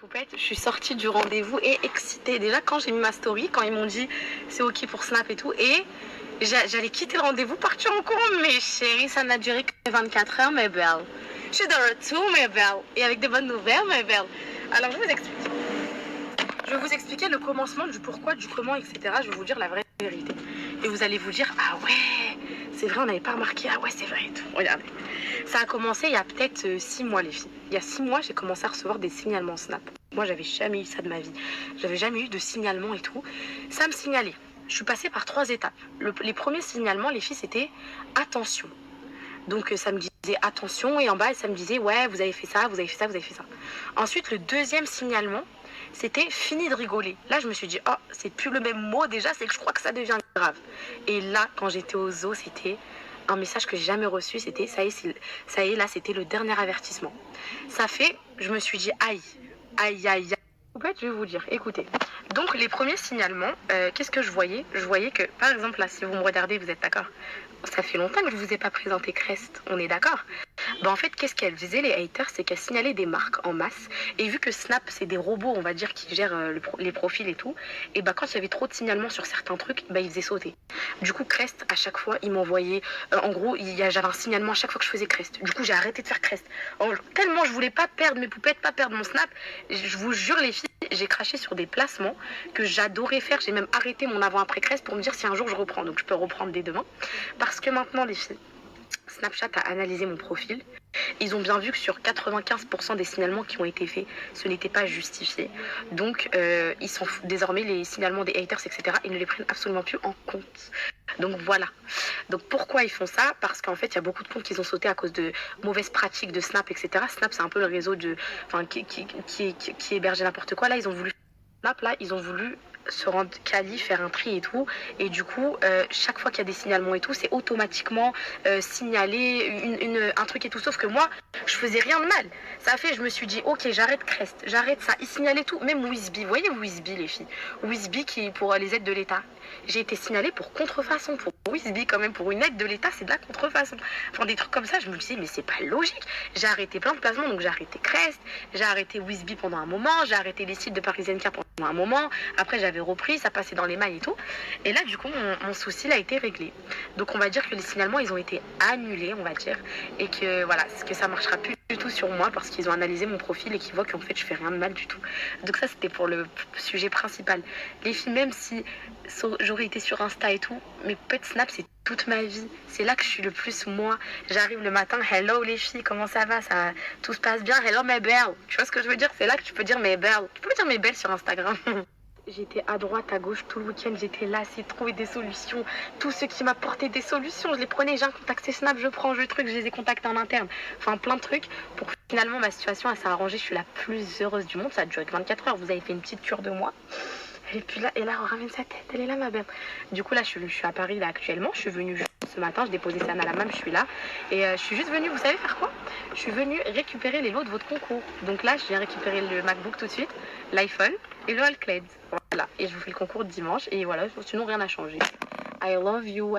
Poupette, je suis sortie du rendez-vous et excitée. Déjà, quand j'ai mis ma story, quand ils m'ont dit c'est ok pour Snap et tout, et j'allais quitter le rendez-vous, partir en courant. Mais chérie, ça n'a duré que 24 heures, mes belles. Je suis de retour, mes belles. Et avec de bonnes nouvelles, mes belles. Alors, je vous explique. Je vais vous expliquer le commencement du pourquoi, du comment, etc. Je vais vous dire la vraie vérité. Et vous allez vous dire, ah ouais, c'est vrai, on n'avait pas remarqué. Ah ouais, c'est vrai et tout. Regardez. Ça a commencé il y a peut-être 6 mois, les filles. Il y a 6 mois, j'ai commencé à recevoir des signalements Snap. Moi, j'avais jamais eu ça de ma vie. J'avais jamais eu de signalement et tout. Ça me signalait. Je suis passée par 3 étapes. Les premiers signalements, les filles, c'était attention. Donc ça me disait attention et en bas ça me disait ouais vous avez fait ça, vous avez fait ça, vous avez fait ça. Ensuite le deuxième signalement c'était fini de rigoler. Là je me suis dit oh c'est plus le même mot déjà, c'est que je crois que ça devient grave. Et là quand j'étais au zoo c'était un message que j'ai jamais reçu, c'était ça y est là c'était le dernier avertissement. Ça fait, je me suis dit aïe, aïe aïe aïe. En fait, je vais vous dire, écoutez. Donc, les premiers signalements, qu'est-ce que je voyais? Je voyais que, par exemple, là, si vous me regardez, vous êtes d'accord? Ça fait longtemps que je ne vous ai pas présenté Crest, on est d'accord? En fait, qu'est-ce qu'elles faisaient, les haters? C'est qu'elles signalaient des marques en masse. Et vu que Snap, c'est des robots, on va dire, qui gèrent les profils et tout, et quand il y avait trop de signalements sur certains trucs, ils faisaient sauter. Du coup, Crest, à chaque fois, il m'envoyait. En gros, j'avais un signalement à chaque fois que je faisais Crest. Du coup, j'ai arrêté de faire Crest. Tellement je voulais pas perdre mes poupettes, pas perdre mon Snap, je vous jure, les filles, j'ai craché sur des placements que j'adorais faire. J'ai même arrêté mon avant-après Crest pour me dire si un jour je reprends. Donc, je peux reprendre dès demain. Parce que maintenant, les filles, Snapchat a analysé mon profil. Ils ont bien vu que sur 95% des signalements qui ont été faits, ce n'était pas justifié. Donc, ils sont désormais les signalements des haters, etc. Ils ne les prennent absolument plus en compte. Donc voilà. Donc pourquoi ils font ça? Parce qu'en fait, il y a beaucoup de comptes qui ont sauté à cause de mauvaises pratiques de Snap, etc. Snap, c'est un peu le réseau qui hébergeait n'importe quoi. Là, ils ont voulu Snap, là, ils ont voulu se rendre quali, faire un tri et tout. Et du coup, chaque fois qu'il y a des signalements et tout, c'est automatiquement signalé un truc et tout. Sauf que moi, je faisais rien de mal. Ça a fait, je me suis dit, ok, j'arrête Crest, j'arrête ça. Ils signalaient tout, même Wizby. Vous voyez Wizby, les filles? Wizby qui est pour les aides de l'État. J'ai été signalée pour contrefaçon. Pour Wizby, quand même, pour une aide de l'État, c'est de la contrefaçon. Enfin, des trucs comme ça, je me disais, mais c'est pas logique. J'ai arrêté plein de placements, donc j'ai arrêté Crest, j'ai arrêté Wizby pendant un moment, j'ai arrêté les sites de Parisienne Car pendant un moment. Après, j'avais repris, ça passait dans les mailles et tout. Et là, du coup, mon souci là, a été réglé. Donc, on va dire que les signalements, ils ont été annulés, on va dire. Et que voilà, que ça marchera plus du tout sur moi parce qu'ils ont analysé mon profil et qu'ils voient qu'en fait, je fais rien de mal du tout. Donc, ça, c'était pour le sujet principal. Les filles, même si j'aurais été sur Insta et tout, mes pets Snap, c'est toute ma vie. C'est là que je suis le plus moi. J'arrive le matin, hello les filles, comment ça va? Tout se passe bien? Hello mes belles. Tu vois ce que je veux dire? C'est là que tu peux dire mes belles. Tu peux me dire mes belles sur Instagram. J'étais à droite, à gauche tout le week-end, j'étais là, essayer de trouver des solutions. Tous ceux qui m'apportaient des solutions, je les prenais, j'ai un contact Snap, je prends, je truc, je les ai contactés en interne. Enfin, plein de trucs pour que finalement ma situation elle s'est arrangée. Je suis la plus heureuse du monde, ça a duré que 24 heures. Vous avez fait une petite cure de moi. Et puis là, on ramène sa tête, elle est là ma belle. Du coup là, je suis à Paris là actuellement, je suis venue ce matin, je déposais Sana à la MAM, je suis là. Et je suis juste venue, vous savez faire quoi? Je suis venue récupérer les lots de votre concours. Donc là, je viens récupérer le MacBook tout de suite, l'iPhone et le Alclad. Voilà, et je vous fais le concours dimanche. Et voilà, sinon rien n'a changé. I love you,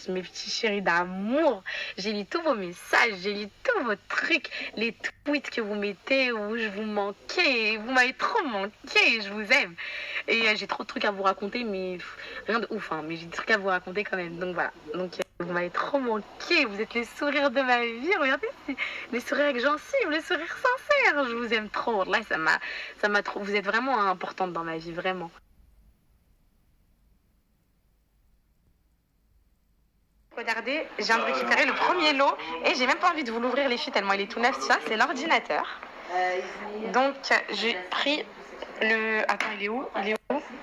mes petits chéris d'amour. J'ai lu tous vos messages, j'ai lu tous vos trucs, les tweets que vous mettez où je vous manquais. Vous m'avez trop manqué, je vous aime. Et j'ai trop de trucs à vous raconter, mais rien de ouf, hein, mais j'ai des trucs à vous raconter quand même. Donc voilà. Donc vous m'avez trop manqué, vous êtes les sourires de ma vie. Regardez, les sourires avec gencives, les sourires sincères. Je vous aime trop. Là, ça m'a trop. Vous êtes vraiment importante dans ma vie, vraiment. Regardez, je viens de récupérer le premier lot et j'ai même pas envie de vous l'ouvrir les filles tellement il est tout neuf. Ça, c'est l'ordinateur. Donc j'ai pris le... Attends, il est où?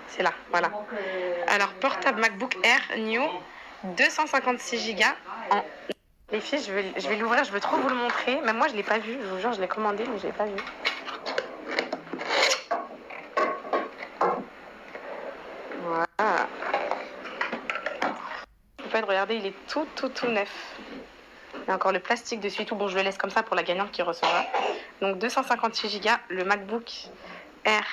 C'est là, voilà. Alors, portable MacBook Air New, 256 Go en... Les filles, je vais l'ouvrir, je veux trop vous le montrer. Même moi, je l'ai pas vu, je vous jure, je l'ai commandé, mais je l'ai pas vu. Voilà. Vous pouvez regarder, il est tout neuf. Il y a encore le plastique dessus et tout. Bon, je le laisse comme ça pour la gagnante qui recevra. Donc 256 Go, le MacBook Air